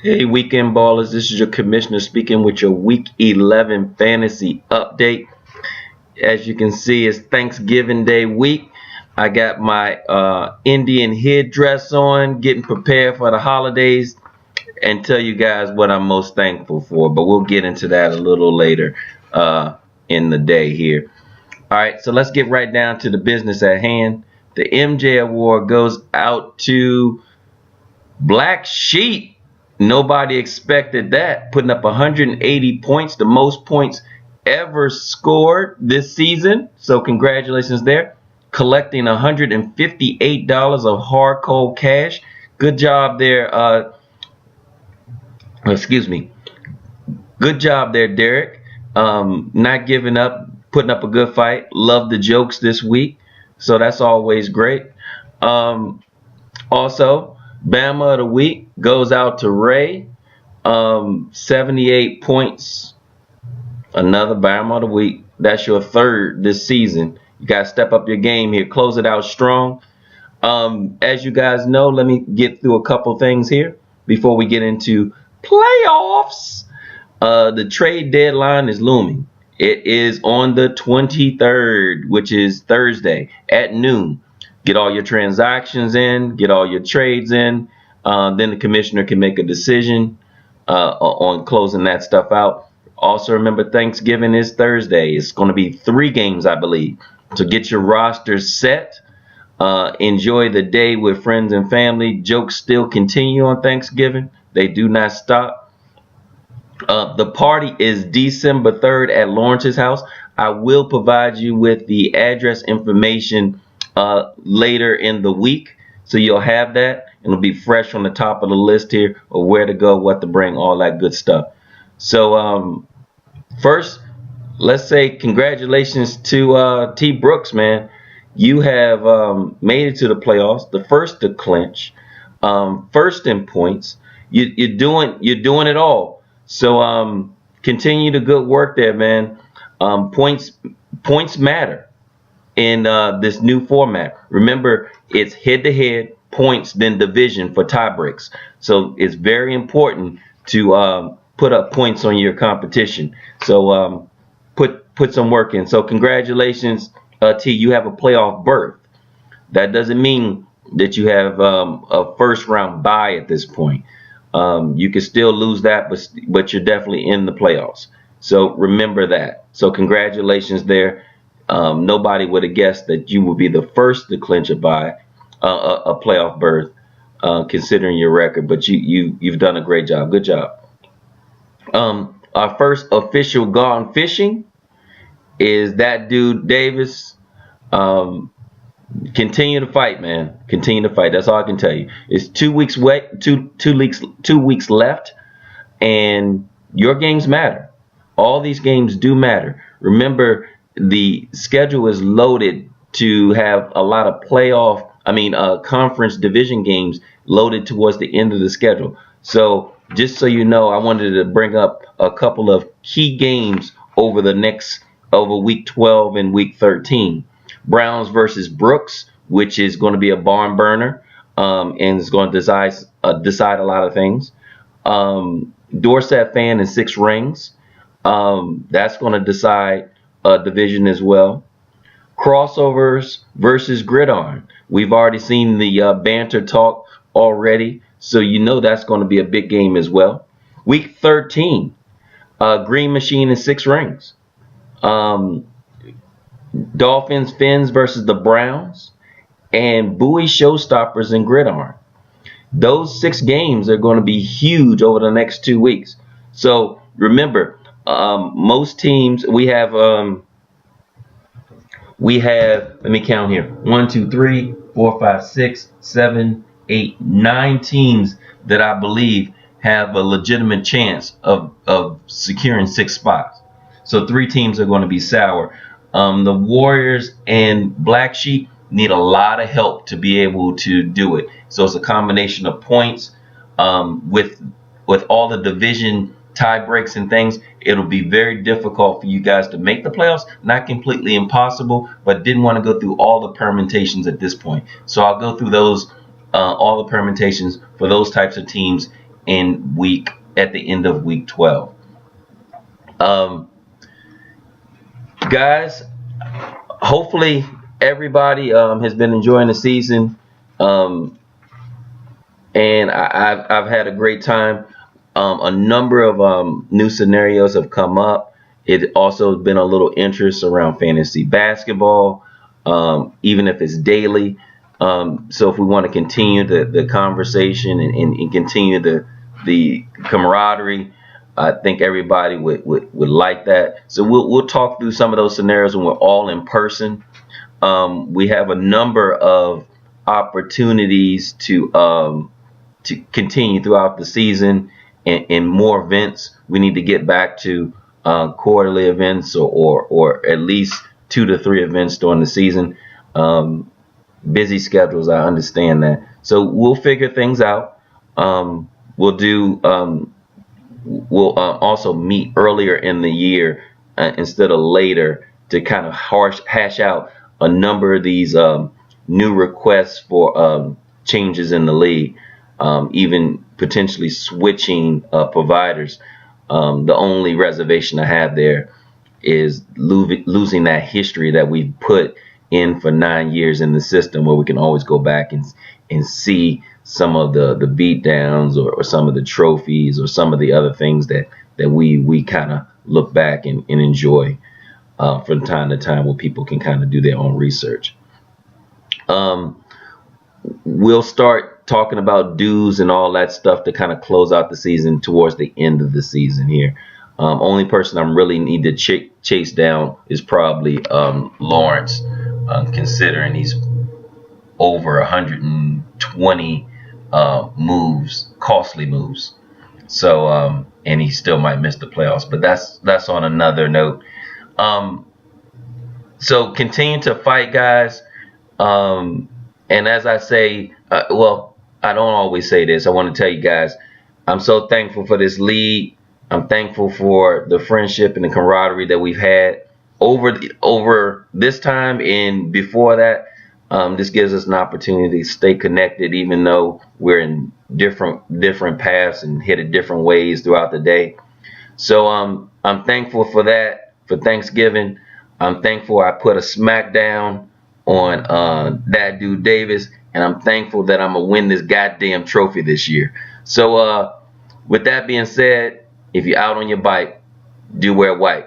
Hey, weekend ballers, this is your commissioner speaking with your week 11 fantasy update. As you can see, it's Thanksgiving Day week. I got my Indian headdress on, getting prepared for the holidays, and tell you guys what I'm most thankful for. But we'll get into that a little later in the day here. All right, so let's get right down to the business at hand. The MJ Award goes out to Black Sheep. Nobody expected that. Putting up 180 points, the most points ever scored this season. So congratulations there. Collecting $158 of hard cold cash. Good job there. Excuse me. Good job there, Derek. Not giving up, putting up a good fight. Love the jokes this week. So that's always great. Also, Bama of the week goes out to Ray. 78 points. Another Bama of the week. That's your third this season. You got to step up your game here. Close it out strong. As you guys know, let me get through a couple things here before we get into playoffs. The trade deadline is looming. It is on the 23rd, which is Thursday at noon. Get all your transactions in, get all your trades in. Then the commissioner can make a decision on closing that stuff out. Also, remember, Thanksgiving is Thursday. It's going to be 3 games, I believe. So get your rosters set. Enjoy the day with friends and family. Jokes still continue on Thanksgiving. They do not stop. The party is December 3rd at Lawrence's house. I will provide you with the address information later in the week, so you'll have that. It'll be fresh on the top of the list here of where to go, what to bring, all that good stuff. So first, let's say congratulations to T. Brooks, man. You have made it to the playoffs, the first to clinch, first in points. You're doing it all. So continue the good work there, man. Points matter in this new format. Remember, it's head-to-head, points, then division for tie breaks. So it's very important to put up points on your competition. So put some work in. So congratulations, T. You have a playoff berth. That doesn't mean that you have a first-round bye at this point. You can still lose that, but you're definitely in the playoffs. So remember that. So congratulations there. Nobody would have guessed that you would be the first to clinch a playoff berth, considering your record. But you've done a great job. Good job. Our first official gone fishing is that dude Davis. Continue to fight, man. Continue to fight. That's all I can tell you. It's 2 weeks wet, 2 weeks left, and your games matter. All these games do matter. Remember, the schedule is loaded to have a lot of conference division games loaded towards the end of the schedule. So just so you know, I wanted to bring up a couple of key games over week 12 and week 13. Browns versus Brooks, which is going to be a barn burner, and is going to decide a lot of things. Dorset fan and 6 rings. That's going to decide a division as well. Crossovers versus Gridiron. We've already seen the banter talk already, so you know that's going to be a big game as well. Week 13, Green Machine and 6 rings. Dolphins Fins versus the Browns, and Bowie Showstoppers and Gridiron. Those 6 games are going to be huge over the next 2 weeks. So remember, most teams we have. Let me count here: 1, 2, 3, 4, 5, 6, 7, 8, 9 teams that I believe have a legitimate chance of securing 6 spots. So 3 teams are going to be sour. The Warriors and Black Sheep need a lot of help to be able to do it. So it's a combination of points with all the division tie breaks and things. It'll be very difficult for you guys to make the playoffs. Not completely impossible, but didn't want to go through all the permutations at this point. So I'll go through those all the permutations for those types of teams at the end of week 12. Guys, hopefully everybody has been enjoying the season, and I've had a great time. A number of new scenarios have come up. It also has been a little interest around fantasy basketball, even if it's daily. So if we want to continue the conversation and continue the camaraderie, I think everybody would like that. So we'll talk through some of those scenarios when we're all in person. We have a number of opportunities to continue throughout the season, and more events. We need to get back to quarterly events, or at least 2 to 3 events during the season. Busy schedules, I understand that. So we'll figure things out. We'll also meet earlier in the year instead of later to kind of hash out a number of these new requests for changes in the league, even potentially switching providers. The only reservation I have there is losing that history that we've put in for 9 years in the system, where we can always go back and see some of the beat downs, or some of the trophies, or some of the other things that we kind of look back and enjoy from time to time, where people can kind of do their own research. We'll start talking about dues and all that stuff to kind of close out the season towards the end of the season here. Only person I'm really need to chase down is probably Lawrence, considering he's over 120 moves, costly moves. So and he still might miss the playoffs, but that's on another note. So continue to fight, guys. And as I say, well, I don't always say this. I want to tell you guys, I'm so thankful for this league. I'm thankful for the friendship and the camaraderie that we've had over this time and before that. This gives us an opportunity to stay connected, even though we're in different paths and headed different ways throughout the day. So I'm thankful for that. For Thanksgiving, I'm thankful I put a smackdown on that dude Davis, and I'm thankful that I'm gonna win this goddamn trophy this year. So with that being said, if you're out on your bike, do wear white.